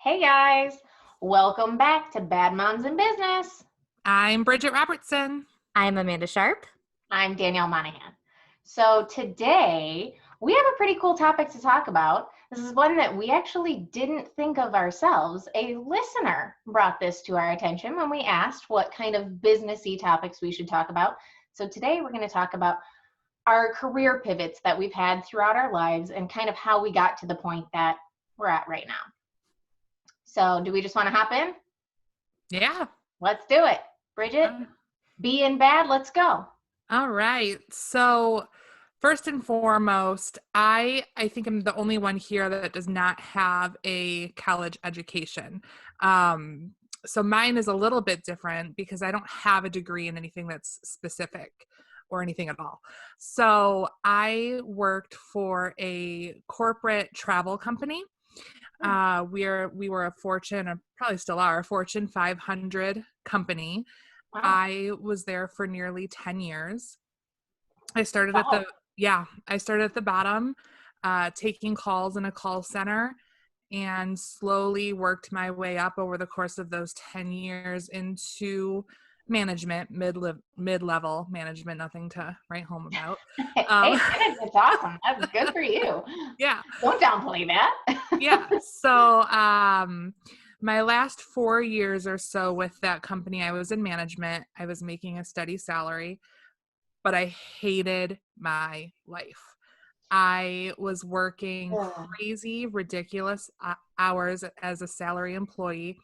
Hey guys, welcome back to Bad Moms in Business. I'm Bridgette Robertson. I'm Amanda Sharp. I'm Danielle Monahan. So today we have a pretty cool topic to talk about. This is one that we actually didn't think of ourselves. A listener brought this to our attention when we asked what kind of businessy topics we should talk about. So today we're going to talk about our career pivots that we've had throughout our lives and kind of how we got to the point that we're at right now. So do we just want to hop in? Yeah. Let's do it. Bridgette, B and bad, let's go. All right. So first and foremost, I think I'm the only one here that does not have a college education. So mine is a little bit different because I don't have a degree in anything that's specific or anything at all. So I worked for a corporate travel company. We were a Fortune, or probably still are, a Fortune 500 company. Wow. I was there for nearly 10 years. I started at the bottom, taking calls in a call center, and slowly worked my way up over the course of those 10 years into management, mid-level management, nothing to write home about. Hey, management's awesome. That's good for you. Yeah. Don't downplay that. Yeah. So my last 4 years or so with that company, I was in management. I was making a steady salary, but I hated my life. I was working crazy, ridiculous hours as a salary employee.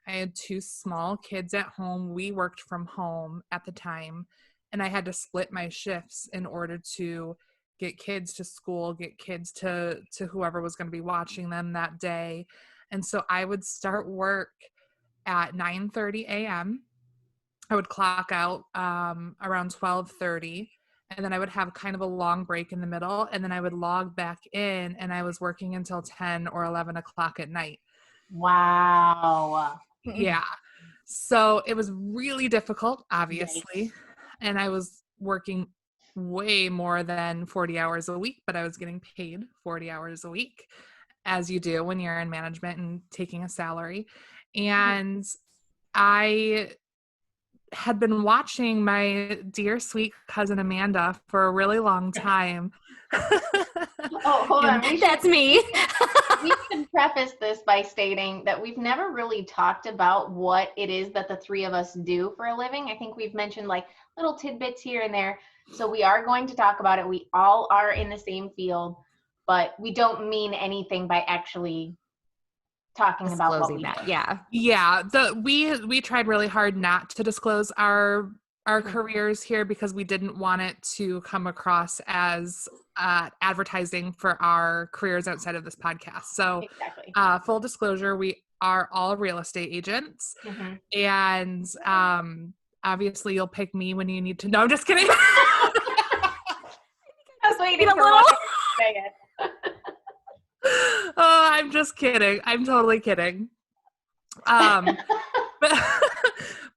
I had 2 small kids at home. We worked from home at the time, and I had to split my shifts in order to get kids to school, get kids to whoever was going to be watching them that day. And so I would start work at 9:30 a.m. I would clock out around 12:30, and then I would have kind of a long break in the middle, and then I would log back in, and I was working until 10 or 11 o'clock at night. Wow. Yeah. So it was really difficult, obviously. And I was working way more than 40 hours a week, but I was getting paid 40 hours a week, as you do when you're in management and taking a salary. And I had been watching my dear sweet cousin Amanda for a really long time. Oh, hold on. That's me. We should preface this by stating that we've never really talked about what it is that the three of us do for a living. I think we've mentioned like little tidbits here and there. So we are going to talk about it. We all are in the same field, but we don't mean anything by actually talking about what we do. Yeah. We tried really hard not to disclose our careers here because we didn't want it to come across as advertising for our careers outside of this podcast. So Exactly. Full disclosure, we are all real estate agents. Mm-hmm. And obviously you'll pick me when you need to know. I'm just kidding. I was waiting for one to say it. Oh, I'm just kidding. I'm totally kidding.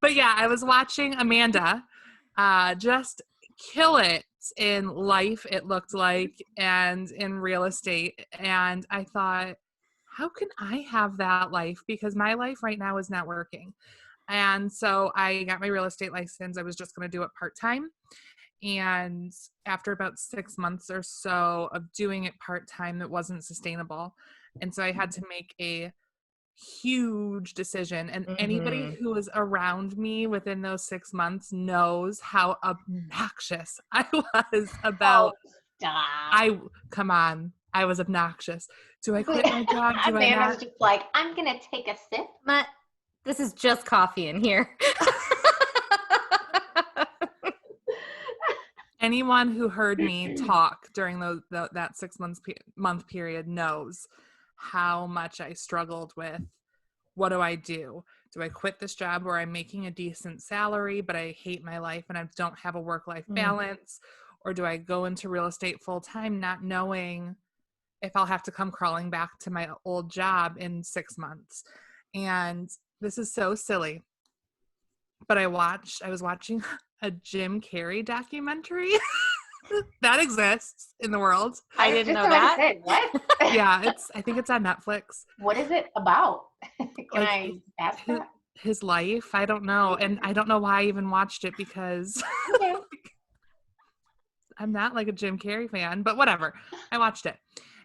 But yeah, I was watching Amanda just kill it in life, it looked like, and in real estate. And I thought, how can I have that life? Because my life right now is not working. And so I got my real estate license. I was just going to do it part-time. And after about 6 months or so of doing it part-time, it wasn't sustainable. And so I had to make a huge decision. And anybody who was around me within those 6 months knows how obnoxious I was about. Come on. I was obnoxious. Do I quit my job? Do I not? Just like, I'm going to take a sip. But this is just coffee in here. Anyone who heard me talk during that 6 month period knows how much I struggled with, what do I do? Do I quit this job where I'm making a decent salary, but I hate my life and I don't have a work-life balance? Or do I go into real estate full-time not knowing if I'll have to come crawling back to my old job in 6 months? And this is so silly, but I was watching a Jim Carrey documentary. That exists in the world. I was didn't just know about to that. say, what? Yeah, I think it's on Netflix. What is it about? Can Like, I ask his, that? his life, I don't know. And I don't know why I even watched it because Okay. I'm not like a Jim Carrey fan, but whatever. I watched it.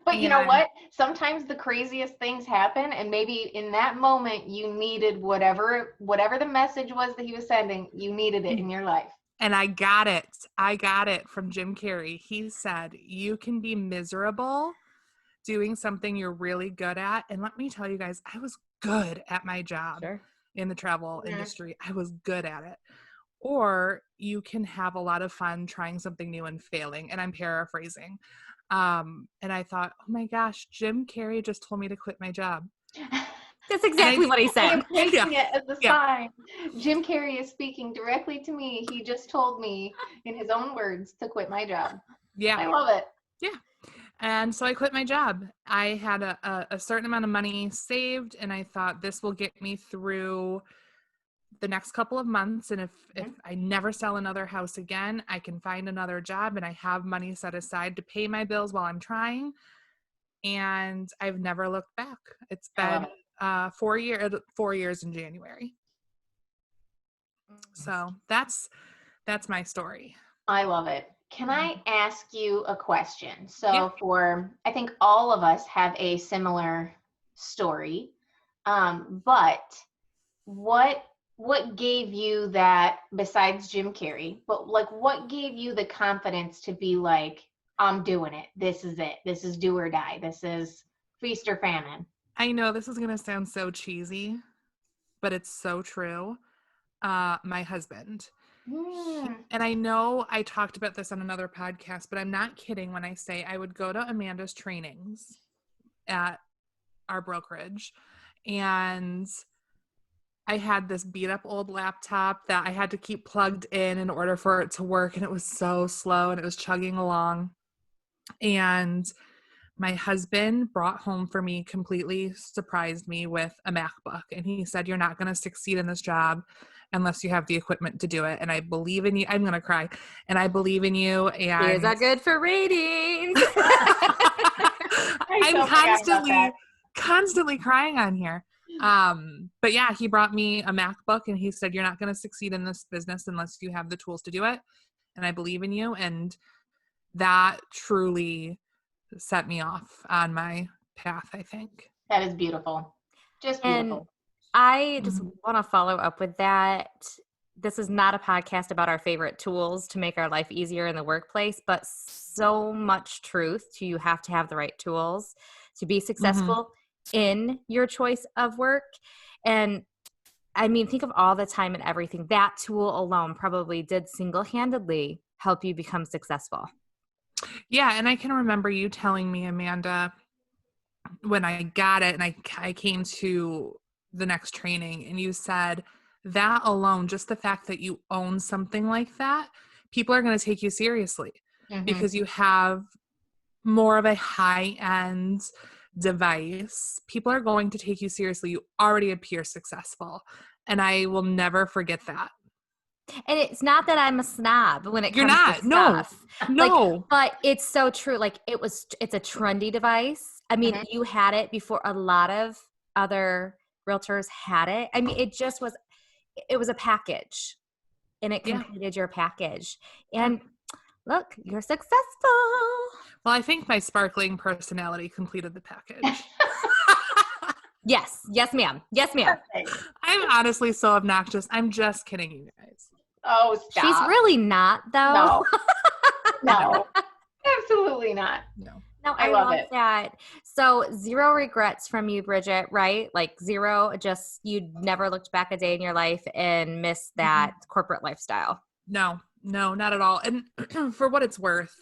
But you know And what? Sometimes the craziest things happen, and maybe in that moment you needed whatever the message was that he was sending, you needed it in your life. And I got it. I got it from Jim Carrey. He said, you can be miserable doing something you're really good at. And let me tell you guys, I was good at my job Sure. in the travel Mhm. industry. I was good at it. Or you can have a lot of fun trying something new and failing. And I'm paraphrasing. And I thought, oh my gosh, Jim Carrey just told me to quit my job. That's exactly what he I said. am taking Yeah. it as a Yeah. sign. Jim Carrey is speaking directly to me. He just told me in his own words to quit my job. Yeah. I love it. And so I quit my job. I had a certain amount of money saved, and I thought this will get me through the next couple of months. And if I never sell another house again, I can find another job, and I have money set aside to pay my bills while I'm trying. And I've never looked back. It's I love been 4 years in January. So that's my story. I love it. Can I ask you a question? So Yeah. I think all of us have a similar story. But what gave you that, besides Jim Carrey, but like what gave you the confidence to be like, I'm doing it. This is it. This is do or die. This is feast or famine. I know this is going to sound so cheesy, but it's so true. My husband. And I know I talked about this on another podcast, but I'm not kidding when I say I would go to Amanda's trainings at our brokerage, and I had this beat up old laptop that I had to keep plugged in order for it to work, and it was so slow and it was chugging along. And my husband brought home for me, completely surprised me with a MacBook. And he said, you're not going to succeed in this job unless you have the equipment to do it. And I believe in you. I'm going to cry. And I believe in you. And Ears are good for ratings. I'm constantly crying on here. But yeah, he brought me a MacBook and he said, you're not going to succeed in this business unless you have the tools to do it. And I believe in you. And that truly set me off on my path, I think. That is beautiful. Just beautiful. And I just want to follow up with that. This is not a podcast about our favorite tools to make our life easier in the workplace, but so much truth to you have to have the right tools to be successful in your choice of work. And I mean, think of all the time and everything. That tool alone probably did single-handedly help you become successful. Yeah, and I can remember you telling me, Amanda, when I got it and I came to the next training, and you said that alone, just the fact that you own something like that, people are going to take you seriously because you have more of a high-end device. People are going to take you seriously. You already appear successful, and I will never forget that. And it's not that I'm a snob when it You're comes not. to stuff. No. But it's so true. Like it's a trendy device. I mean, you had it before a lot of other realtors had it. I mean, it was a package, and it completed your package. And look, you're successful. Well, I think my sparkling personality completed the package. Yes, ma'am. Yes, ma'am. I'm honestly so obnoxious. I'm just kidding, you guys. Oh, stop. She's really not, though. No, absolutely not. No, I love it. That. So 0 regrets from you, Bridgette, right? Like 0, just you never looked back a day in your life and missed that corporate lifestyle. No, not at all. And for what it's worth,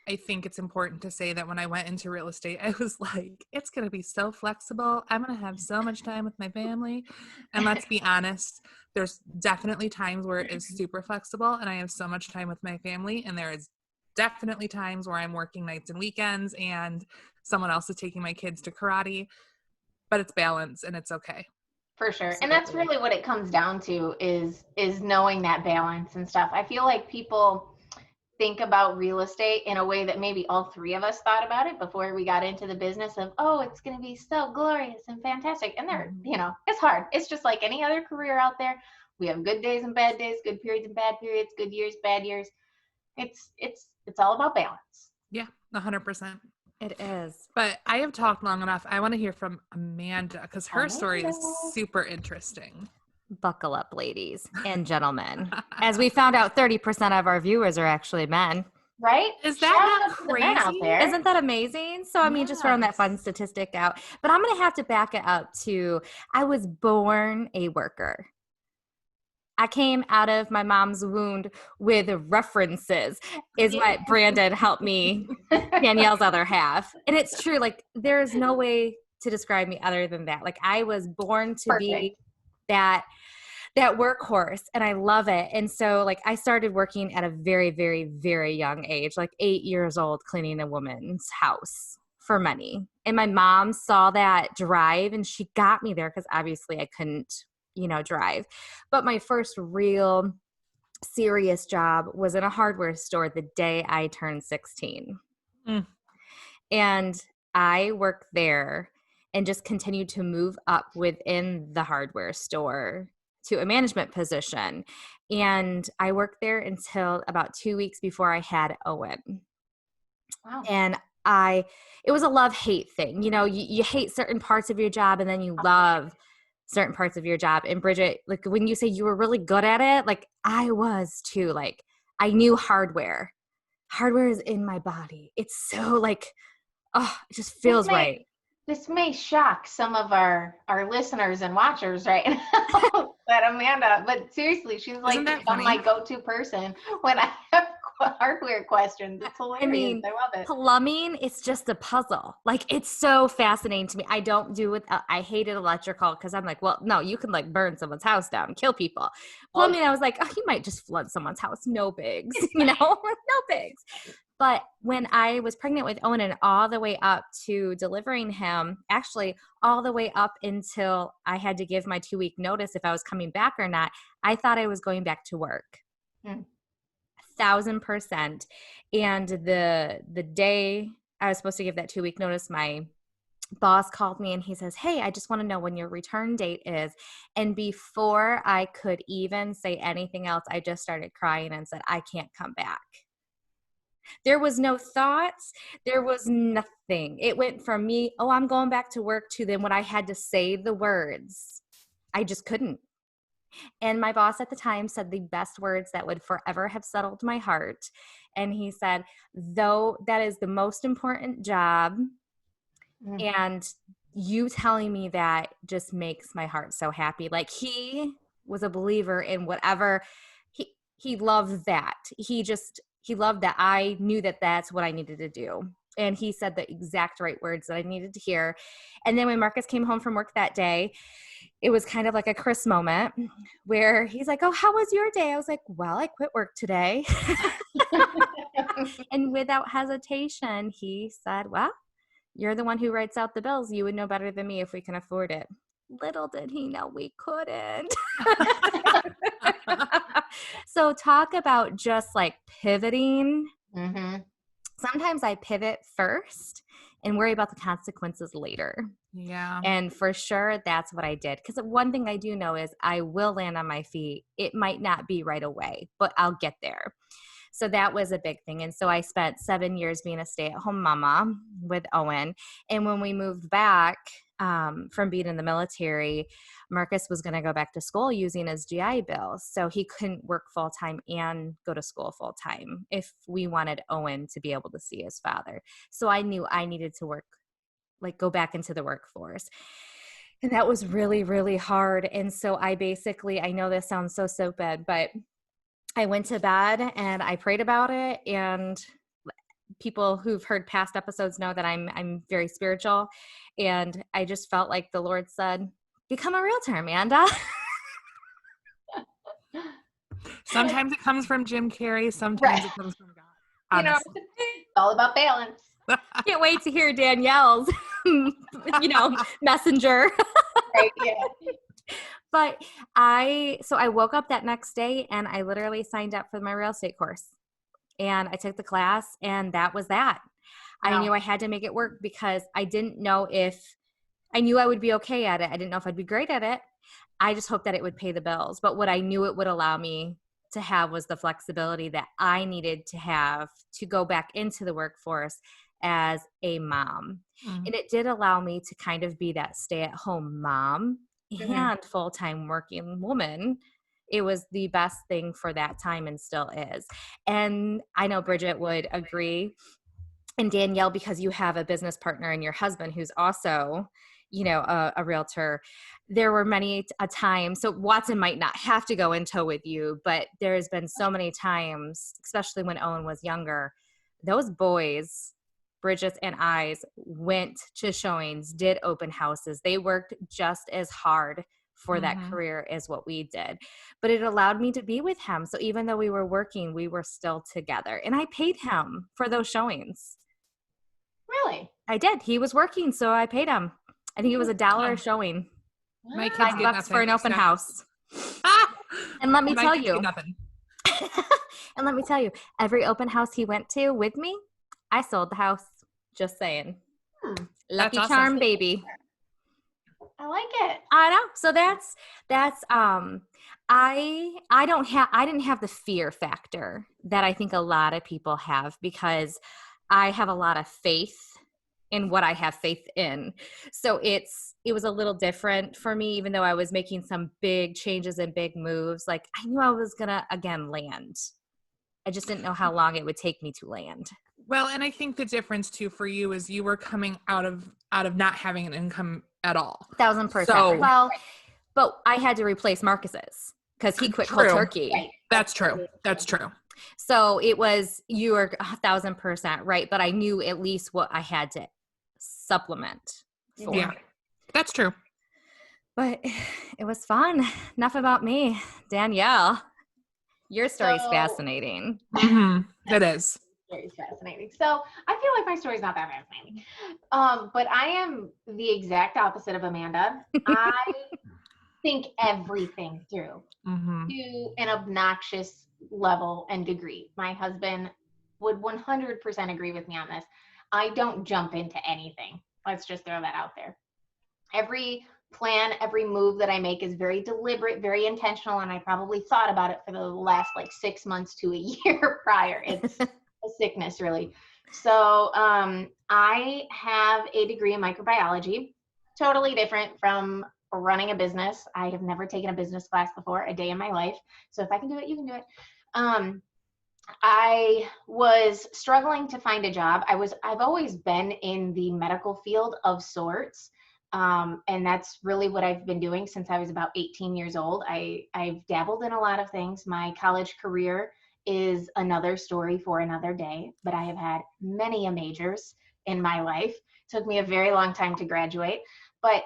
I think it's important to say that when I went into real estate, I was like, it's going to be so flexible. I'm going to have so much time with my family. And let's be honest, there's definitely times where it is super flexible and I have so much time with my family. And there is definitely times where I'm working nights and weekends and someone else is taking my kids to karate, but it's balance and it's okay. For sure. And that's really what it comes down to is knowing that balance and stuff. I feel like people think about real estate in a way that maybe all three of us thought about it before we got into the business of, oh, it's going to be so glorious and fantastic. And there, you know, it's hard. It's just like any other career out there. We have good days and bad days, good periods and bad periods, good years, bad years. It's all about balance. Yeah, 100%. It is. But I have talked long enough. I want to hear from Amanda because her story is Amanda. super interesting. Buckle up, ladies and gentlemen. As we found out, 30% of our viewers are actually men. Right? Is that Shout not out to the men out crazy? there. Isn't that amazing? So, I mean, just throwing that fun statistic out. But I'm going to have to back it up to I was born a worker. I came out of my mom's wound with references, is what Brandon helped me, Danielle's other half. And it's true. Like, there is no way to describe me other than that. Like, I was born to be that workhorse, and I love it. And so, like, I started working at a very, very, very young age, like 8 years old, cleaning a woman's house for money. And my mom saw that drive, and she got me there because obviously I couldn't, drive. But my first real serious job was in a hardware store the day I turned 16. And I worked there and just continued to move up within the hardware store to a management position. And I worked there until about 2 weeks before I had Owen. Wow. And it was a love-hate thing. You hate certain parts of your job, and then you love certain parts of your job. And Bridgette, like, when you say you were really good at it, like, I was too. Like, I knew hardware. Hardware is in my body. It's so, like, oh, it just feels right. This may shock some of our listeners and watchers right now, that Amanda, but seriously, she's like my go-to person when I have hardware questions. It's hilarious. I mean, I love it. Plumbing, it's just a puzzle. Like, it's so fascinating to me. I don't do it. I hated electrical because I'm like, well, no, you can like burn someone's house down and kill people. Plumbing, I was like, oh, you might just flood someone's house. No bigs, no bigs. But when I was pregnant with Owen and all the way up to delivering him, actually all the way up until I had to give my 2-week notice if I was coming back or not, I thought I was going back to work. 1,000%. And the day I was supposed to give that 2-week notice, my boss called me and he says, hey, I just want to know when your return date is. And before I could even say anything else, I just started crying and said, I can't come back. There was no thoughts. There was nothing. It went from me, oh, I'm going back to work, to then when I had to say the words, I just couldn't. And my boss at the time said the best words that would forever have settled my heart. And he said, though that is the most important job, and you telling me that just makes my heart so happy. Like, he was a believer in whatever. He loved that. He loved that I knew that that's what I needed to do. And he said the exact right words that I needed to hear. And then when Marcus came home from work that day, it was kind of like a Chris moment where he's like, oh, how was your day? I was like, well, I quit work today. And without hesitation, he said, well, you're the one who writes out the bills. You would know better than me if we can afford it. Little did he know we couldn't. So talk about just like pivoting. Sometimes I pivot first and worry about the consequences later. Yeah. And for sure, that's what I did. Because one thing I do know is I will land on my feet. It might not be right away, but I'll get there. So that was a big thing. And so I spent 7 years being a stay-at-home mama with Owen. And when we moved back from being in the military, Marcus was going to go back to school using his GI Bill. So he couldn't work full-time and go to school full-time if we wanted Owen to be able to see his father. So I knew I needed to work, like go back into the workforce. And that was really, really hard. And so I know this sounds so bad, but I went to bed and I prayed about it. And people who've heard past episodes know that I'm very spiritual. And I just felt like the Lord said, become a realtor, Amanda. Sometimes it comes from Jim Carrey. Sometimes it comes from God. Honestly. It's all about balance. Can't wait to hear Danielle's, messenger. Right, yeah. But I woke up that next day and I literally signed up for my real estate course. and I took the class, and that was that. I knew I had to make it work because I didn't know if I knew I would be okay at it. I didn't know if I'd be great at it. I just hoped that it would pay the bills. But what I knew it would allow me to have was the flexibility that I needed to have to go back into the workforce as a mom. Mm. And it did allow me to kind of be that stay-at-home mom and full-time working woman. It was the best thing for that time and still is. And I know Bridgette would agree, and Danielle, because you have a business partner and your husband who's also, you know, a realtor. There were many a time, so Watson might not have to go in tow with you, but there's been so many times, especially when Owen was younger, those boys, Bridget and I's, went to showings, did open houses. They worked just as hard for that career as what we did. But it allowed me to be with him. So even though we were working, we were still together. And I paid him for those showings. Really? I did. He was working, so I paid him. I think it was $1 a showing. My kids $5 get nothing for an open except- house. And let me My tell kids you, get nothing. and let me tell you, every open house he went to with me, I sold the house. Just saying. Lucky That's awesome. charm, baby. I like it. I know. So that's I didn't have the fear factor that I think a lot of people have, because I have a lot of faith in what I have faith in. So it was a little different for me, even though I was making some big changes and big moves. Like, I knew I was gonna again land. I just didn't know how long it would take me to land. Well, and I think the difference too for you is you were coming out of not having an income at all. 1,000%. So- Well, but I had to replace Marcus's because he quit cold True. turkey. Right. That's true. That's true. So it was, you are 1,000% right, but I knew at least what I had to supplement for. Yeah, that's true. But it was fun. Enough about me. Danielle, your story's So- fascinating. It is. Very fascinating. So I feel like my story's not that fascinating. But I am the exact opposite of Amanda. I think everything through to an obnoxious level and degree. My husband would 100% agree with me on this. I don't jump into anything. Let's just throw that out there. Every plan, every move that I make is very deliberate, very intentional, and I probably thought about it for the last 6 months to a year prior. It's a sickness, really. So I have a degree in microbiology, totally different from running a business. I have never taken a business class before a day in my life. So if I can do it, you can do it. I was struggling to find a job. I've always been in the medical field of sorts. And that's really what I've been doing since I was about 18 years old. I've dabbled in a lot of things. My college career is another story for another day, but I have had many majors in my life. It took me a very long time to graduate. But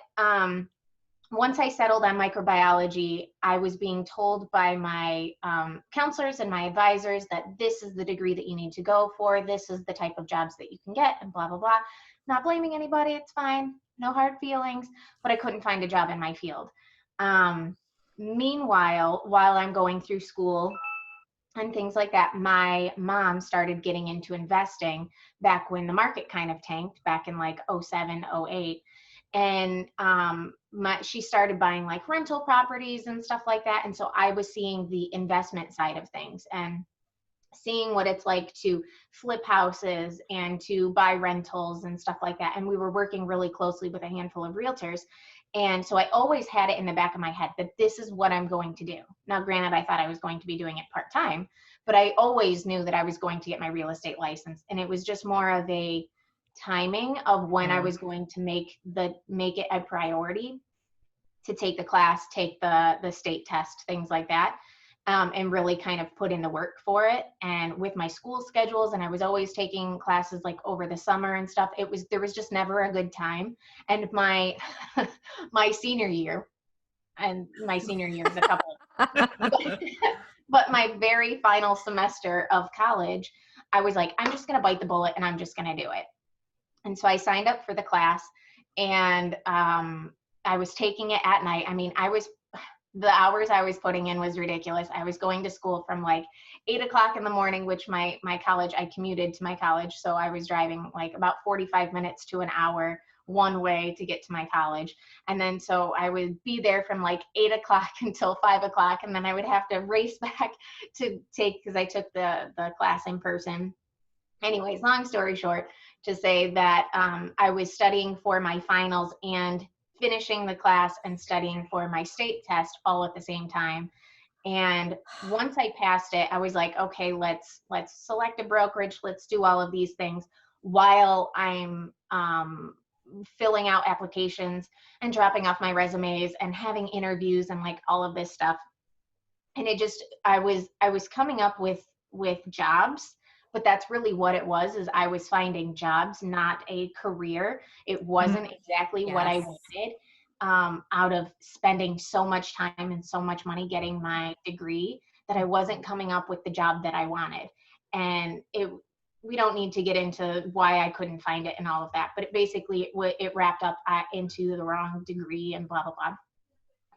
once I settled on microbiology, I was being told by my counselors and my advisors that this is the degree that you need to go for. This is the type of jobs that you can get, and blah, blah, blah. Not blaming anybody. It's fine. No hard feelings. But I couldn't find a job in my field. Meanwhile, while I'm going through school and things like that, my mom started getting into investing back when the market kind of tanked back in 07, 08. And she started buying rental properties and stuff like that. And so I was seeing the investment side of things and seeing what it's like to flip houses and to buy rentals and stuff like that. And we were working really closely with a handful of realtors. And so I always had it in the back of my head that this is what I'm going to do. Now, granted, I thought I was going to be doing it part-time, but I always knew that I was going to get my real estate license. And it was just more of a timing of when I was going to make it a priority to take the class, take the state test, things like that. And really kind of put in the work for it. And with my school schedules, and I was always taking classes over the summer and stuff, there was just never a good time. And my senior year, and my senior year is a couple, but my very final semester of college, I was like, I'm just going to bite the bullet and I'm just going to do it. And so I signed up for the class, and I was taking it at night. I mean, I was the hours I was putting in was ridiculous. I was going to school from like 8 o'clock in the morning, which my college, I commuted to my college. So I was driving like about 45 minutes to an hour one way to get to my college. And then so I would be there from like 8 o'clock until 5 o'clock. And then I would have to race back to take, because I took the class in person. Anyways, long story short, to say that I was studying for my finals and finishing the class and studying for my state test all at the same time. And once I passed it, I was like, okay, let's select a brokerage. Let's do all of these things while I'm filling out applications and dropping off my resumes and having interviews and like all of this stuff. And it just, I was coming up with jobs, but that's really what it was, is I was finding jobs, not a career. It wasn't exactly what I wanted, out of spending so much time and so much money getting my degree, that I wasn't coming up with the job that I wanted. And we don't need to get into why I couldn't find it and all of that, but it wrapped up into the wrong degree and blah, blah, blah,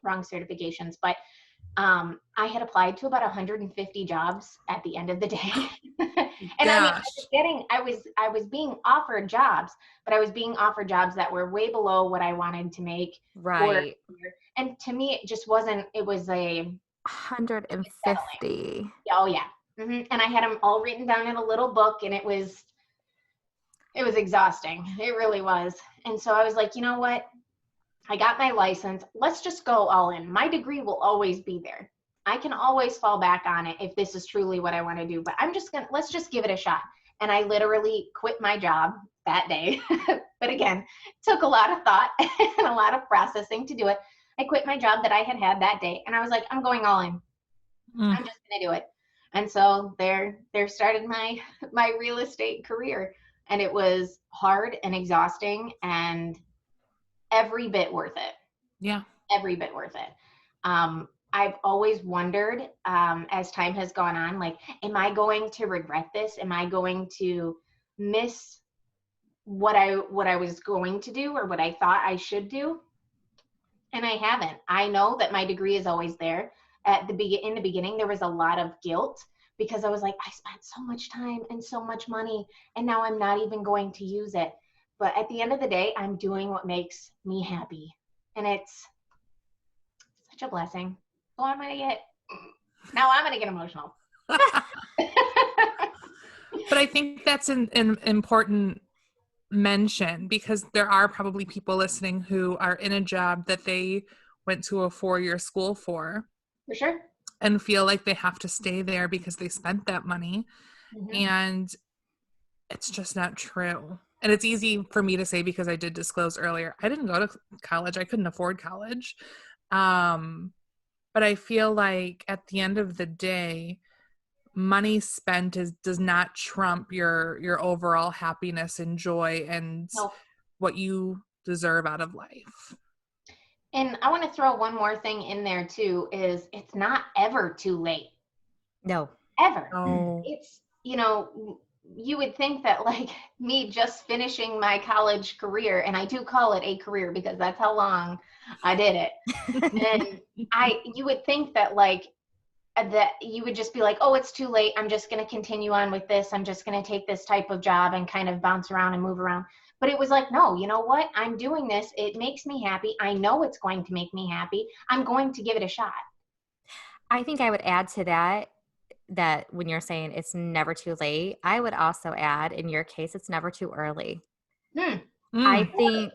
wrong certifications. But I had applied to about 150 jobs at the end of the day. And Gosh. I was being offered jobs, but I was being offered jobs that were way below what I wanted to make. Right. And to me, it just wasn't, it was 150. Oh yeah. And I had them all written down in a little book, and it was exhausting. It really was. And so I was like, you know what? I got my license. Let's just go all in. My degree will always be there. I can always fall back on it if this is truly what I want to do, but let's just give it a shot. And I literally quit my job that day. But again, took a lot of thought and a lot of processing to do it. I quit my job that I had that day, and I was like, I'm going all in. I'm just going to do it. And so there started my real estate career, and it was hard and exhausting and every bit worth it. Yeah. Every bit worth it. I've always wondered, as time has gone on, like, am I going to regret this? Am I going to miss what I was going to do, or what I thought I should do? And I haven't. I know that my degree is always there. In the beginning, there was a lot of guilt, because I was like, I spent so much time and so much money, and now I'm not even going to use it. But at the end of the day, I'm doing what makes me happy. And it's such a blessing. So I'm going to get emotional. But I think that's an important mention, because there are probably people listening who are in a job that they went to a 4-year school for sure, and feel like they have to stay there because they spent that money. And it's just not true. And it's easy for me to say, because I did disclose earlier, I didn't go to college. I couldn't afford college. But I feel like at the end of the day, money spent does not trump your overall happiness and joy and what you deserve out of life. And I want to throw one more thing in there too, is it's not ever too late. No. Ever. Oh. It's, you would think that, like, me just finishing my college career, and I do call it a career because that's how long I did it. And you would think that, like, that you would just be like, oh, it's too late. I'm just going to continue on with this. I'm just going to take this type of job and kind of bounce around and move around. But it was like, no, you know what? I'm doing this. It makes me happy. I know it's going to make me happy. I'm going to give it a shot. I think I would add to that when you're saying it's never too late, I would also add, in your case, it's never too early. I think,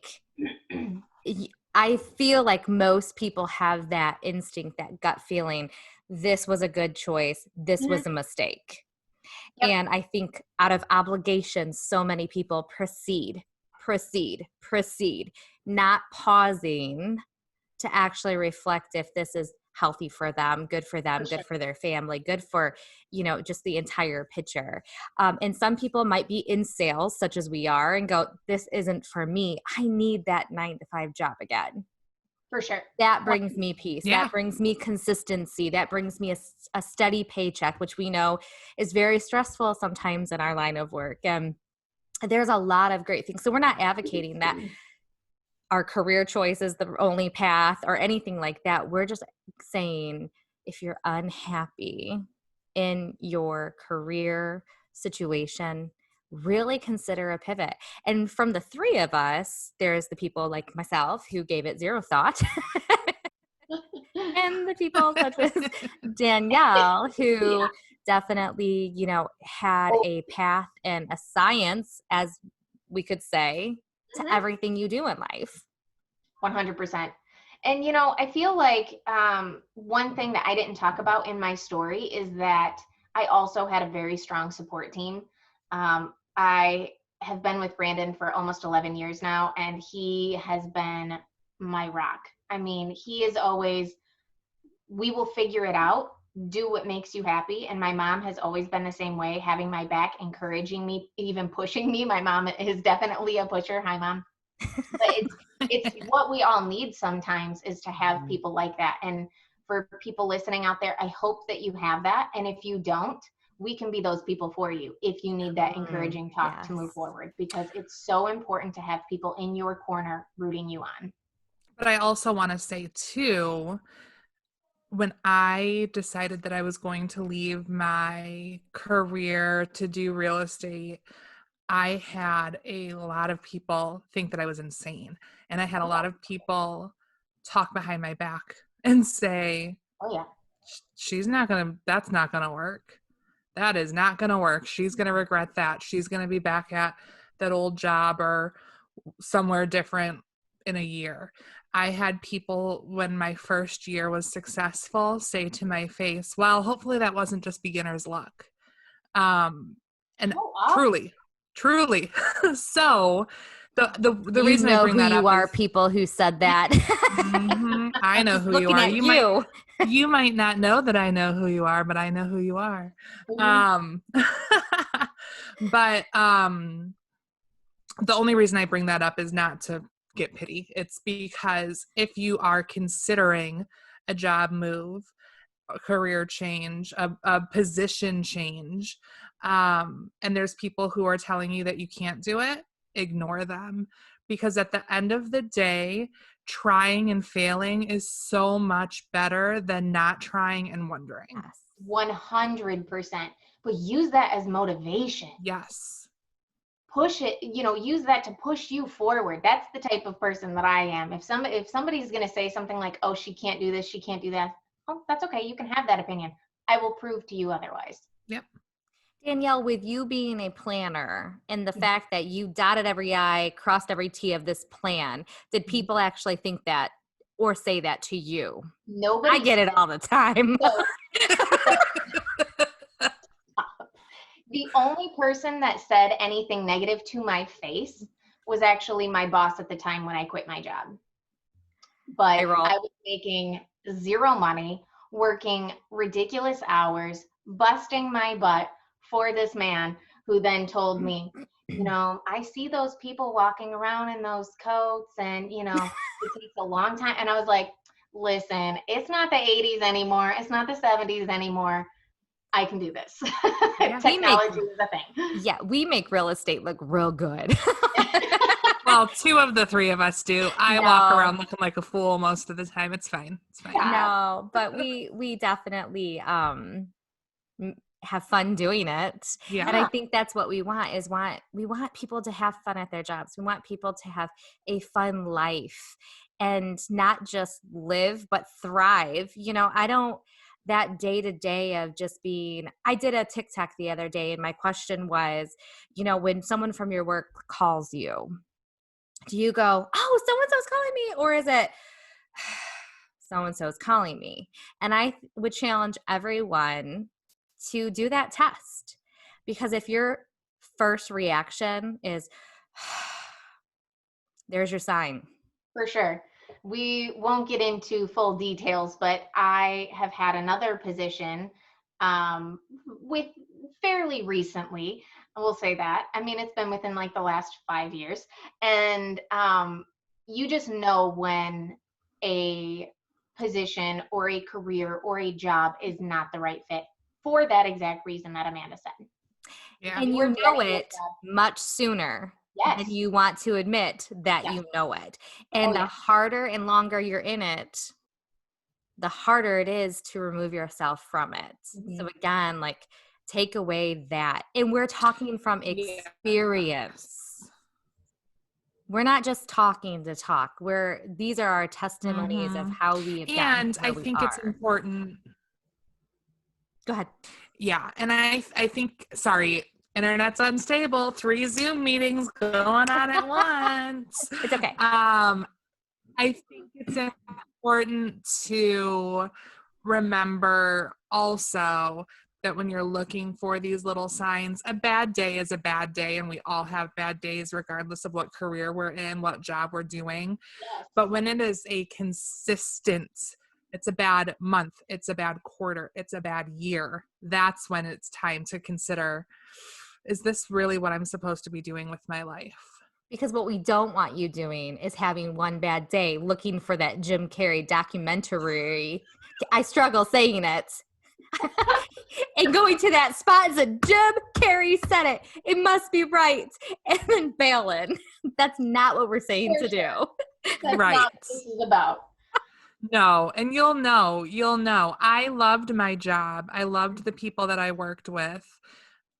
I feel like most people have that instinct, that gut feeling, this was a good choice, this was a mistake. Yep. And I think out of obligation, so many people proceed, not pausing to actually reflect if this is healthy for them, good for them, good for their family, good for, just the entire picture. And some people might be in sales, such as we are, and go, this isn't for me. I need that 9-to-5 job again. For sure. That brings me peace. Yeah. That brings me consistency. That brings me a steady paycheck, which we know is very stressful sometimes in our line of work. And there's a lot of great things. So we're not advocating that our career choice is the only path or anything like that. We're just saying, if you're unhappy in your career situation, really consider a pivot. And from the three of us, there's the people like myself who gave it zero thought. And the people such as Danielle, who definitely, had a path and a science, as we could say, to everything you do in life. 100%. And, I feel like one thing that I didn't talk about in my story is that I also had a very strong support team. I have been with Brandon for almost 11 years now, and he has been my rock. I mean, he is always, we will figure it out, do what makes you happy. And my mom has always been the same way, having my back, encouraging me, even pushing me. My mom is definitely a pusher. Hi, Mom. But it's what we all need sometimes, is to have people like that. And for people listening out there, I hope that you have that. And if you don't, we can be those people for you if you need that encouraging talk to move forward, because it's so important to have people in your corner rooting you on. But I also want to say too, when I decided that I was going to leave my career to do real estate, I had a lot of people think that I was insane. And I had a lot of people talk behind my back and say, oh yeah, that's not going to work. That is not going to work. She's going to regret that. She's going to be back at that old job or somewhere different in a year. I had people, when my first year was successful, say to my face, well, hopefully that wasn't just beginner's luck. And truly. So the reason I bring that up, you are people who said that. I know who you are. You might not know that I know who you are, but I know who you are. But the only reason I bring that up is not to get pity. It's because if you are considering a job move, a career change, a position change, and there's people who are telling you that you can't do it, ignore them. Because at the end of the day, trying and failing is so much better than not trying and wondering. 100%. But use that as motivation. Yes. Push it, use that to push you forward. That's the type of person that I am. If somebody's going to say something like, oh, she can't do this, she can't do that, oh, that's okay. You can have that opinion. I will prove to you otherwise. Yep. Danielle, with you being a planner and the fact that you dotted every I, crossed every T of this plan, did people actually think that or say that to you? Nobody. I get it all the time. The only person that said anything negative to my face was actually my boss at the time when I quit my job. But I was making zero money, working ridiculous hours, busting my butt for this man who then told me, I see those people walking around in those coats and, it takes a long time. And I was like, listen, it's not the 80s anymore. It's not the 70s anymore. I can do this. Yeah. Technology is a thing. Yeah, we make real estate look real good. Well, two of the three of us do. I walk around looking like a fool most of the time. It's fine. No, but we definitely have fun doing it. Yeah. And I think that's what we want we want people to have fun at their jobs. We want people to have a fun life and not just live, but thrive. That day to day of just being, I did a TikTok the other day and my question was, when someone from your work calls you, do you go, oh, so-and-so's calling me? Or is it, so-and-so's calling me? And I would challenge everyone to do that test. Because if your first reaction is, there's your sign. For sure. We won't get into full details, but I have had another position with fairly recently. We'll say that. I mean, it's been within like the last 5 years. And you just know when a position or a career or a job is not the right fit for that exact reason that Amanda said. Yeah. And you know it much sooner Yes. than you want to admit that Yes. you know it. And Oh, the yeah. harder and longer you're in it, the harder it is to remove yourself from it. So again, like, take away that. And we're talking from experience. We're not just talking to talk. These are our testimonies of how we have gotten And to where I we think it's are. important. Go ahead. Yeah. And I think, sorry, internet's unstable, 3 Zoom meetings going on at once. It's okay. I think it's important to remember also that when you're looking for these little signs, a bad day is a bad day, and we all have bad days regardless of what career we're in, what job we're doing. Yes. But when it is a consistent, it's a bad month, it's a bad quarter, it's a bad year, that's when it's time to consider, is this really what I'm supposed to be doing with my life? Because what we don't want you doing is having one bad day looking for that Jim Carrey documentary. I struggle saying it. And going to that spot and said, Jim Carrey said it. It must be right. And then bailing. That's not what we're saying to do. That's Right. not what this is about. No, and you'll know. I loved my job. I loved the people that I worked with.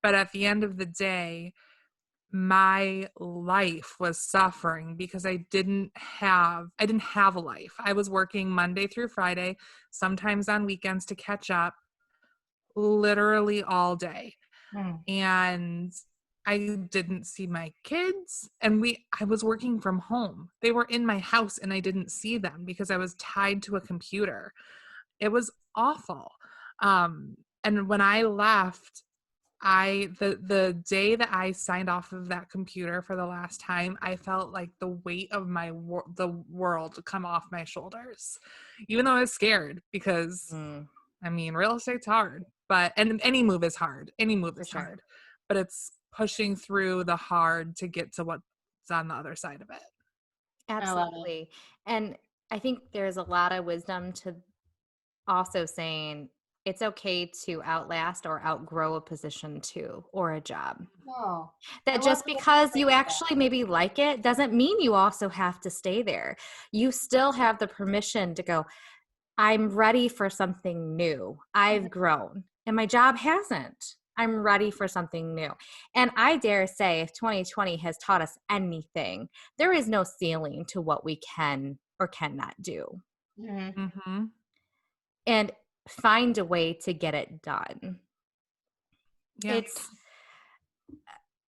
But at the end of the day, my life was suffering because I didn't have a life. I was working Monday through Friday, sometimes on weekends to catch up, literally all day. And I didn't see my kids, and I was working from home. They were in my house and I didn't see them because I was tied to a computer. It was awful. And when I left, the day that I signed off of that computer for the last time, I felt like the weight of the world come off my shoulders, even though I was scared because I mean, real estate's hard, and any move is hard. Any move is hard, but it's pushing through the hard to get to what's on the other side of it. Absolutely. And I think there's a lot of wisdom to also saying it's okay to outlast or outgrow a position too, or a job. Oh, That just because you actually maybe like it doesn't mean you also have to stay there. You still have the permission to go, I'm ready for something new. I've grown and my job hasn't. I'm ready for something new. And I dare say if 2020 has taught us anything, there is no ceiling to what we can or cannot do. And find a way to get it done. Yeah.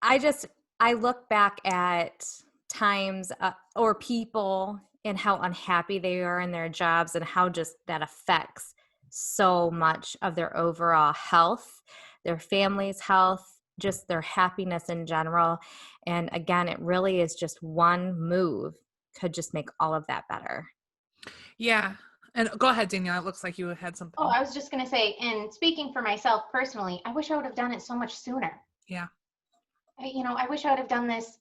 I look back at times or people and how unhappy they are in their jobs and how just that affects so much of their overall health, their family's health, just their happiness in general. And again, it really is just one move could just make all of that better. Yeah. And go ahead, Danielle. It looks like you had something. Oh, I was just going to say, and speaking for myself personally, I wish I would have done it so much sooner. Yeah. I wish I would have done this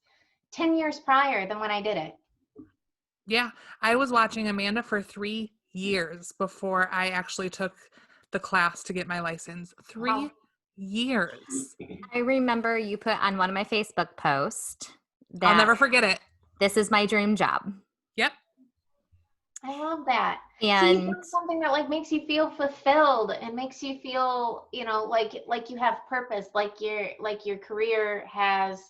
10 years prior than when I did it. Yeah. I was watching Amanda for 3 years before I actually took the class to get my license. 3 years. I remember you put on one of my Facebook posts that I'll never forget it. This is my dream job. Yep. I love that. And something that makes you feel fulfilled and makes you feel, like you have purpose, like your career has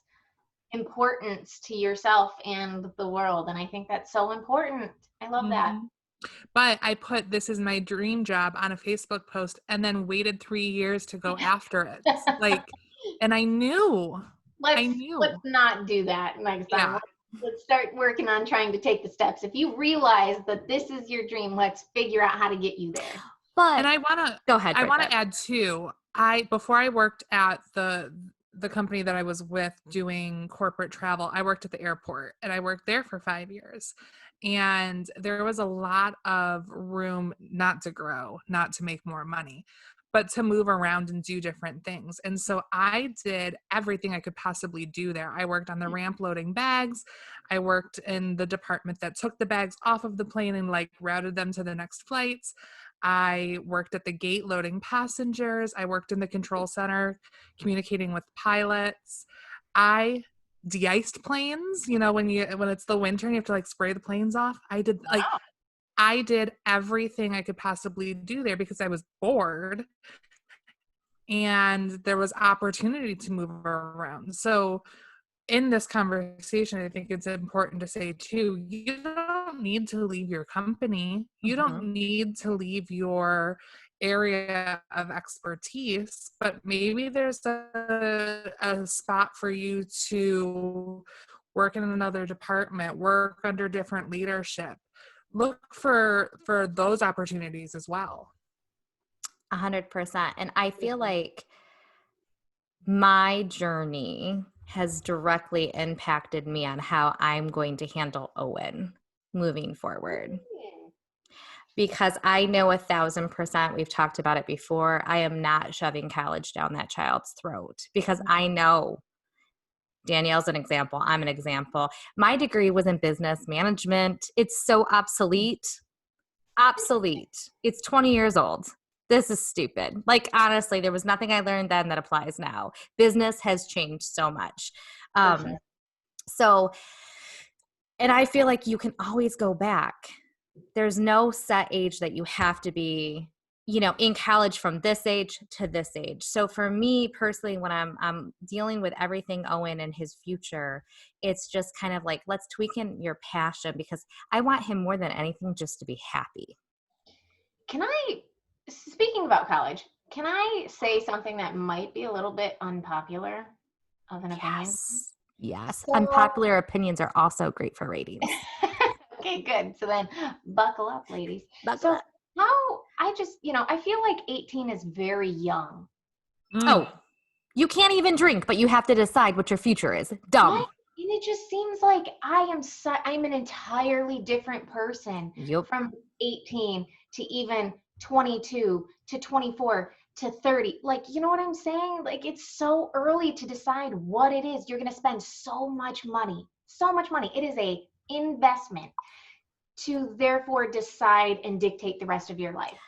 importance to yourself and the world. And I think that's so important. I love that. But I put this is my dream job on a Facebook post and then waited 3 years to go after it. And I knew. Let's not do that next time. Yeah. Let's start working on trying to take the steps. If you realize that this is your dream, let's figure out how to get you there. And I want to go ahead. I want to add too. Before I worked at the company that I was with doing corporate travel, I worked at the airport and I worked there for 5 years. And there was a lot of room not to grow, not to make more money, but to move around and do different things. And so I did everything I could possibly do there. I worked on the ramp loading bags. I worked in the department that took the bags off of the plane and routed them to the next flights. I worked at the gate loading passengers. I worked in the control center communicating with pilots. I de-iced planes, when it's the winter and you have to like spray the planes off. I did everything I could possibly do there because I was bored and there was opportunity to move around. So in this conversation, I think it's important to say too, you don't need to leave your company. You don't need to leave your area of expertise, but maybe there's a spot for you to work in another department, work under different leadership. Look for those opportunities as well. 100%. And I feel like my journey has directly impacted me on how I'm going to handle Owen moving forward. Because I know 1,000%, we've talked about it before, I am not shoving college down that child's throat because I know Danielle's an example. I'm an example. My degree was in business management. It's so obsolete. It's 20 years old. This is stupid. Like, honestly, there was nothing I learned then that applies now. Business has changed so much. So, and I feel like you can always go back. There's no set age that you have to be, in college from this age to this age. So for me personally, when I'm dealing with everything Owen and his future, it's just kind of like, let's tweak in your passion because I want him more than anything just to be happy. Speaking about college, can I say something that might be a little bit unpopular of an opinion? Yes. So, unpopular opinions are also great for ratings. Okay, good. So then buckle up, ladies. Buckle up. I feel like 18 is very young. Oh, you can't even drink, but you have to decide what your future is. Dumb. What? And it just seems like I'm an entirely different person from 18 to even 22 to 24 to 30. Like, you know what I'm saying? Like, it's so early to decide what it is. You're going to spend so much money. It is a investment to therefore decide and dictate the rest of your life.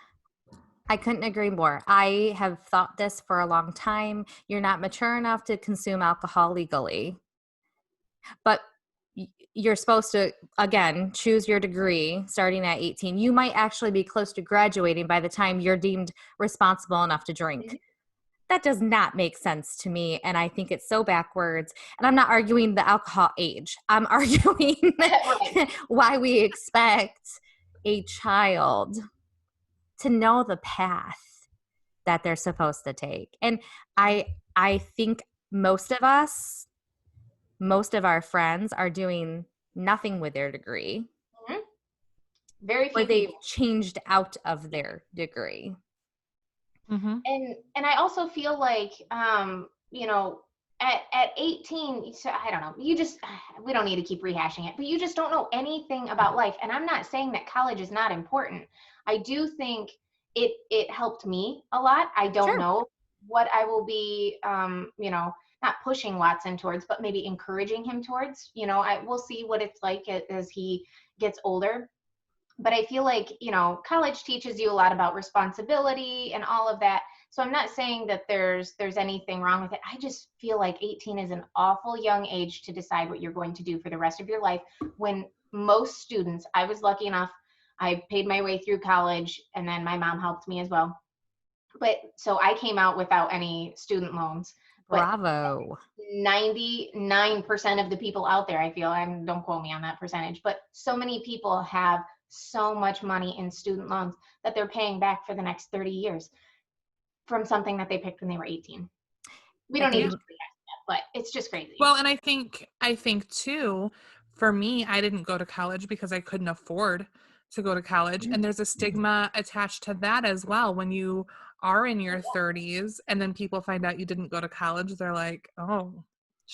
I couldn't agree more. I have thought this for a long time. You're not mature enough to consume alcohol legally, but you're supposed to, again, choose your degree starting at 18. You might actually be close to graduating by the time you're deemed responsible enough to drink. That does not make sense to me, and I think it's so backwards. And I'm not arguing the alcohol age. I'm arguing why we expect a child to know the path that they're supposed to take. And I think most of our friends are doing nothing with their degree. Very few. Or they've changed out of their degree. And I also feel like, at 18, so I don't know, we don't need to keep rehashing it, but you just don't know anything about life. And I'm not saying that college is not important. I do think it helped me a lot. I don't know what I will be, not pushing Watson towards, but maybe encouraging him towards, we'll see what it's like as he gets older. But I feel like, college teaches you a lot about responsibility and all of that. So I'm not saying that there's anything wrong with it. I just feel like 18 is an awful young age to decide what you're going to do for the rest of your life. When most students, I was lucky enough, I paid my way through college and then my mom helped me as well. But so I came out without any student loans. Bravo. 99% of the people out there, I feel, and don't quote me on that percentage, but so many people have so much money in student loans that they're paying back for the next 30 years from something that they picked when they were 18. We don't need to react to that, but it's just crazy. Well, and I think too, for me, I didn't go to college because I couldn't afford to go to college. And there's a stigma attached to that as well. When you are in your 30s and then people find out you didn't go to college, they're like, oh,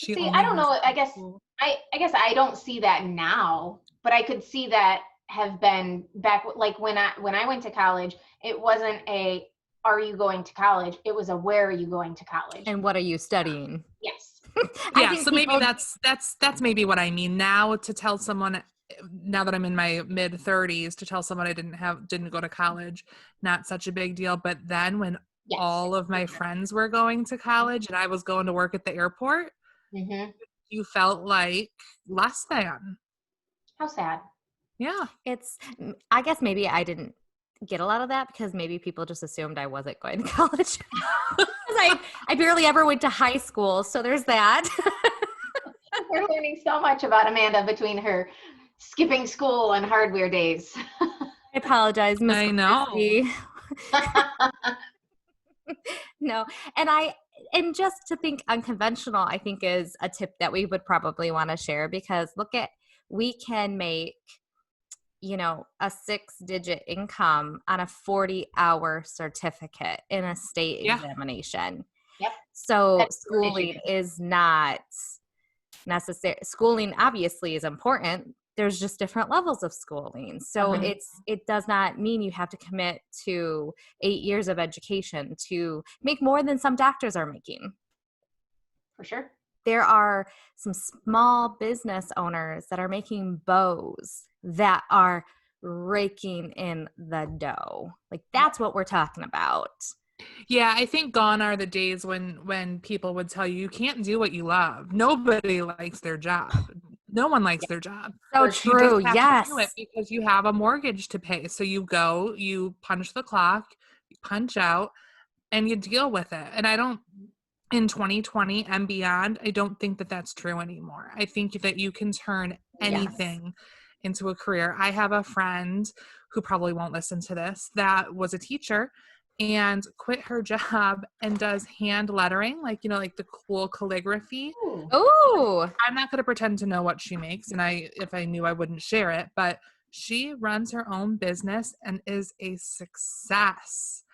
I don't know. I guess I don't see that now, but I could see that have been back, like when I went to college, it wasn't a, are you going to college? It was a, where are you going to college? And what are you studying? Yes. Yeah. So maybe that's maybe what I mean now, to tell someone, now that I'm in my mid 30s, to tell someone I didn't go to college, not such a big deal. But then when all of my friends were going to college and I was going to work at the airport, you felt like less than. How sad. Yeah. I guess maybe I didn't get a lot of that because maybe people just assumed I wasn't going to college. I barely ever went to high school, so there's that. We're learning so much about Amanda between her skipping school and hardware days. I apologize, Miss I know. Christie. No, and just to think unconventional, I think is a tip that we would probably want to share because we can make, a 6-digit income on a 40-hour certificate in a state examination. Yep. So That's schooling is not necessary. Schooling obviously is important. There's just different levels of schooling. So it does not mean you have to commit to 8 years of education to make more than some doctors are making. For sure. There are some small business owners that are making bows that are raking in the dough. Like that's what we're talking about. Yeah, I think gone are the days when people would tell you can't do what you love. Nobody likes their job. No one likes their job. So true. You just have Yes. to do it because you have a mortgage to pay. So you go, you punch the clock, you punch out, and you deal with it. And in 2020 and beyond, I don't think that that's true anymore. I think that you can turn anything into a career. I have a friend who probably won't listen to this that was a teacher and quit her job and does hand lettering, like the cool calligraphy. Ooh. I'm not going to pretend to know what she makes, and if I knew, I wouldn't share it, but she runs her own business and is a success.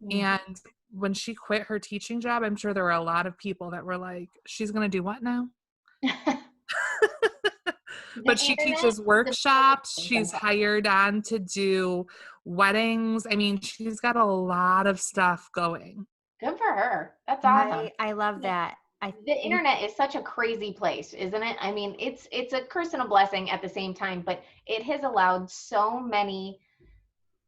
And when she quit her teaching job, I'm sure there were a lot of people that were like, she's going to do what now? But she teaches workshops. She's hired on to do weddings. I mean, she's got a lot of stuff going. Good for her. That's awesome. I love that. The internet is such a crazy place, isn't it? I mean, it's a curse and a blessing at the same time, but it has allowed so many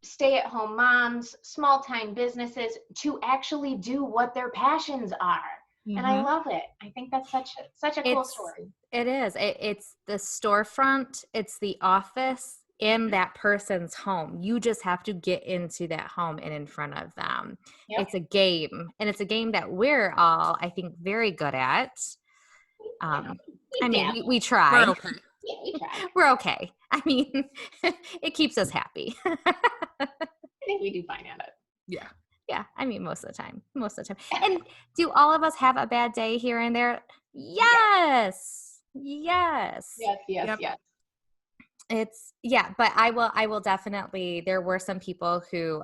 stay-at-home moms, small-time businesses to actually do what their passions are. And I love it. I think that's such a cool story. It is. It's the storefront. It's the office in that person's home. You just have to get into that home and in front of them. Yep. It's a game. And it's a game that we're all, I think, very good at. We try. We're okay. Yeah, we try. We're okay. I mean, it keeps us happy. I think we do fine at it. Yeah. Yeah, I mean, most of the time. And do all of us have a bad day here and there? Yes. Yes. But I will definitely, there were some people who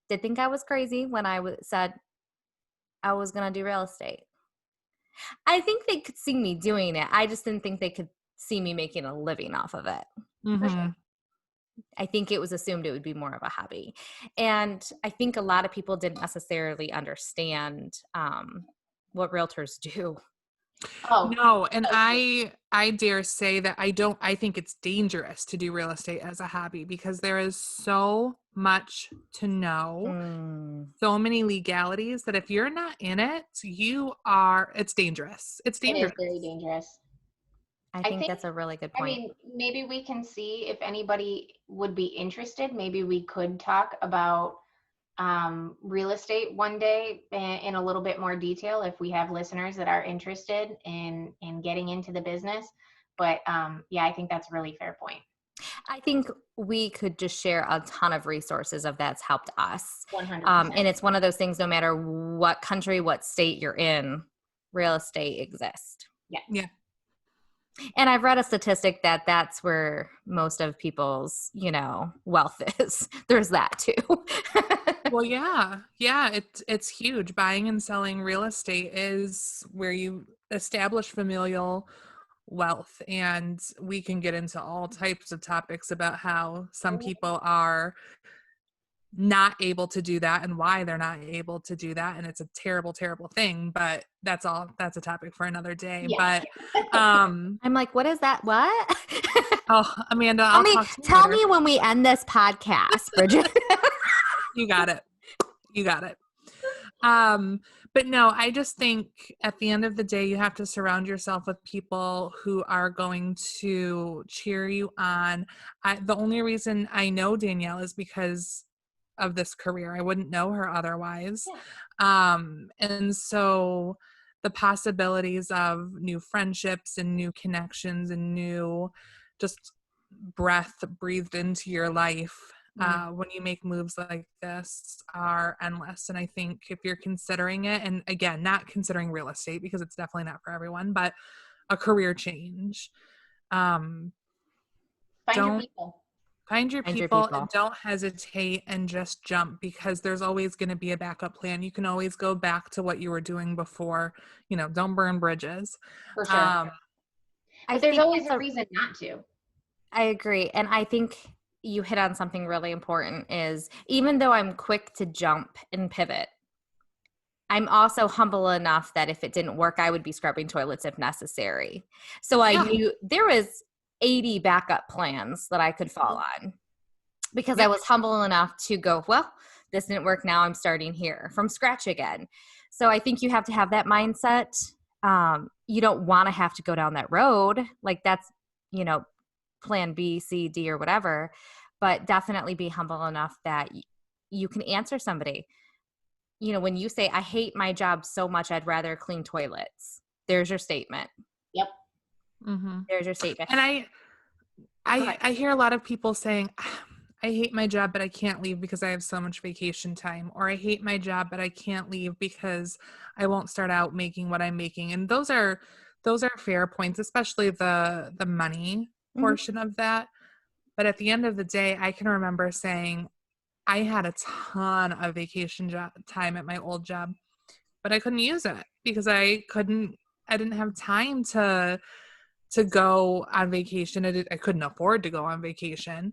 did think I was crazy when I said I was going to do real estate. I think they could see me doing it. I just didn't think they could see me making a living off of it. For sure. I think it was assumed it would be more of a hobby. And I think a lot of people didn't necessarily understand what realtors do. Oh no. And I dare say that I think it's dangerous to do real estate as a hobby because there is so much to know, so many legalities that if you're not in it, it's dangerous. It's dangerous. It is very dangerous. I think that's a really good point. I mean, maybe we can see if anybody would be interested. Maybe we could talk about real estate one day in a little bit more detail if we have listeners that are interested in getting into the business. But I think that's a really fair point. I think we could just share a ton of resources of that's helped us. 100%. And it's one of those things, no matter what country, what state you're in, real estate exists. Yeah. And I've read a statistic that that's where most of people's, wealth is. There's that too. Well, yeah. It's huge. Buying and selling real estate is where you establish familial wealth. And we can get into all types of topics about how some people are not able to do that and why they're not able to do that. And it's a terrible, terrible thing, but that's a topic for another day. Yeah. But I'm like, what is that? What? Oh, Amanda, tell me when we end this podcast, Bridgette. You got it. But no, I just think at the end of the day, you have to surround yourself with people who are going to cheer you on. The only reason I know Danielle is because of this career. I wouldn't know her otherwise. And so the possibilities of new friendships and new connections and new just breath breathed into your life when you make moves like this are endless. And I think if you're considering it, and again, not considering real estate because it's definitely not for everyone, but a career change, Find your people. Find your people and don't hesitate and just jump, because there's always going to be a backup plan. You can always go back to what you were doing before. Don't burn bridges. For sure. But there's always a reason not to. I agree. And I think you hit on something really important is, even though I'm quick to jump and pivot, I'm also humble enough that if it didn't work, I would be scrubbing toilets if necessary. So I knew there was 80 backup plans that I could fall on, because I was humble enough to go, well, this didn't work. Now I'm starting here from scratch again. So I think you have to have that mindset. You don't want to have to go down that road. Like that's, plan B, C, D, or whatever, but definitely be humble enough that you can answer somebody. When you say, I hate my job so much, I'd rather clean toilets. There's your statement. Yep. Mm-hmm. There's your statement. And I hear a lot of people saying, I hate my job, but I can't leave because I have so much vacation time, or I hate my job, but I can't leave because I won't start out making what I'm making. And those are fair points, especially the money portion of that. But at the end of the day, I can remember saying I had a ton of vacation time at my old job, but I couldn't use it because I didn't have time to go on vacation. I couldn't afford to go on vacation.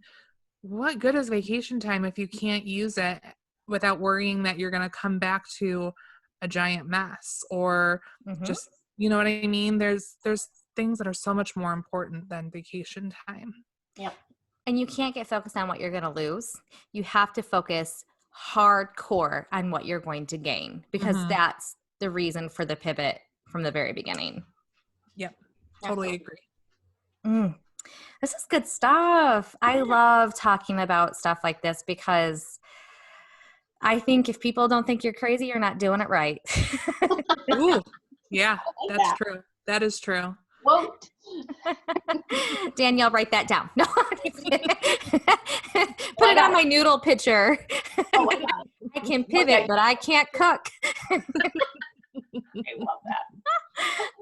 What good is vacation time if you can't use it without worrying that you're going to come back to a giant mess or just, you know what I mean? There's things that are so much more important than vacation time. Yep. And you can't get focused on what you're going to lose. You have to focus hardcore on what you're going to gain, because that's the reason for the pivot from the very beginning. Yep. Totally agree. This is good stuff. I love talking about stuff like this, because I think if people don't think you're crazy, you're not doing it right. Ooh, yeah, that's true. That is true. Quote. Danielle, write that down. No, put it on my noodle pitcher. Oh my God. I can pivot, but I can't cook. I love that.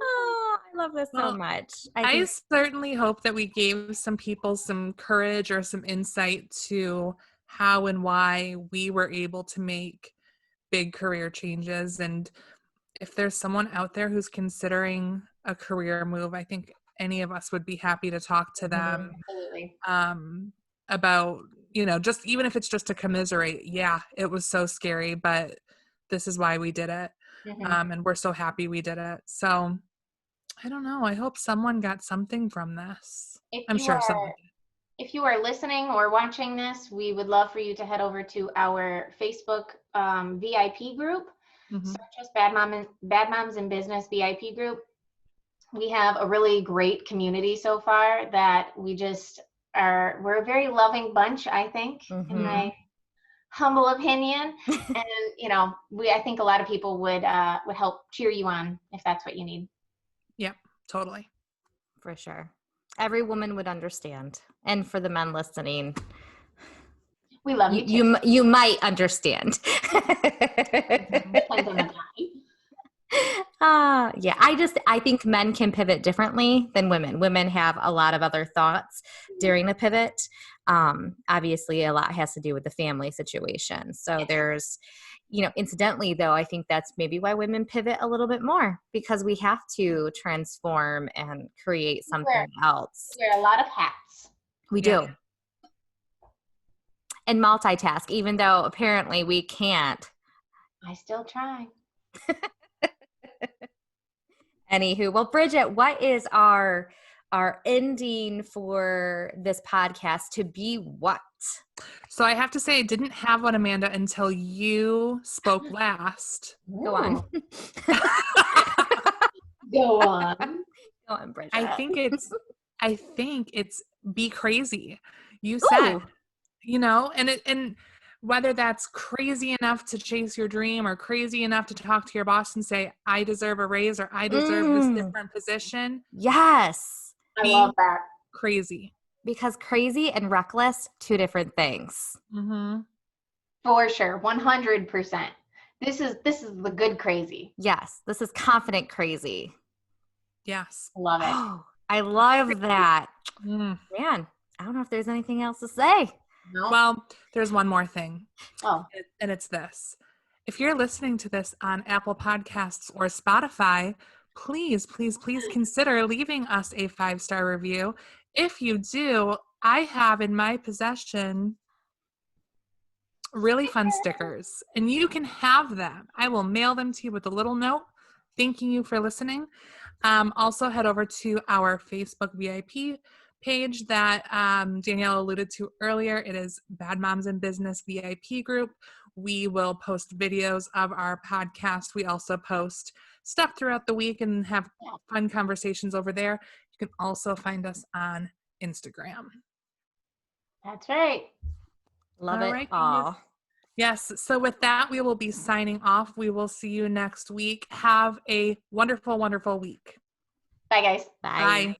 Oh, I love this so much. I certainly hope that we gave some people some courage or some insight to how and why we were able to make big career changes. And if there's someone out there who's considering a career move, I think any of us would be happy to talk to them about, just even if it's just to commiserate. Yeah, it was so scary, but this is why we did it. And we're so happy we did it. So I don't know. I hope someone got something from this. I'm sure someone did. If you are listening or watching this, we would love for you to head over to our Facebook VIP group. Search us Bad Moms in Business VIP group. We have a really great community so far that we're a very loving bunch, I think, in my humble opinion. And, I think a lot of people would help cheer you on if that's what you need. Yep, totally. For sure. Every woman would understand. And for the men listening, we love you too. You might understand. Yeah, I think men can pivot differently than women. Women have a lot of other thoughts during the pivot. Obviously, a lot has to do with the family situation. So there's, incidentally, though, I think that's maybe why women pivot a little bit more, because we have to transform and create something else. We wear a lot of hats. We do. And multitask, even though apparently we can't. I still try. Anywho, well, Bridgette, what is our our ending for this podcast to be what? So I have to say I didn't have one, Amanda, until you spoke last. Go on. Go on. Go on, Bridgette. I think it's be crazy. You said, Ooh. and whether that's crazy enough to chase your dream or crazy enough to talk to your boss and say, I deserve a raise or I deserve this different position. Yes. I love that. Crazy. Because crazy and reckless, two different things. Mm-hmm. For sure. 100%. This is the good crazy. Yes. This is confident crazy. Yes. Love it. Oh, I love that. Mm. Man, I don't know if there's anything else to say. No? Well, there's one more thing. Oh. And it's this. If you're listening to this on Apple Podcasts or Spotify, please, please, please consider leaving us a 5-star review. If you do, I have in my possession really fun stickers, and you can have them. I will mail them to you with a little note thanking you for listening. Also, head over to our Facebook VIP page that Danielle alluded to earlier. It is Bad Moms in Business VIP group. We will post videos of our podcast. We also post stuff throughout the week and have fun conversations over there. You can also find us on Instagram. That's right. Love All it right, all. Yes. So with that, we will be signing off. We will see you next week. Have a wonderful, wonderful week. Bye, guys. Bye. Bye.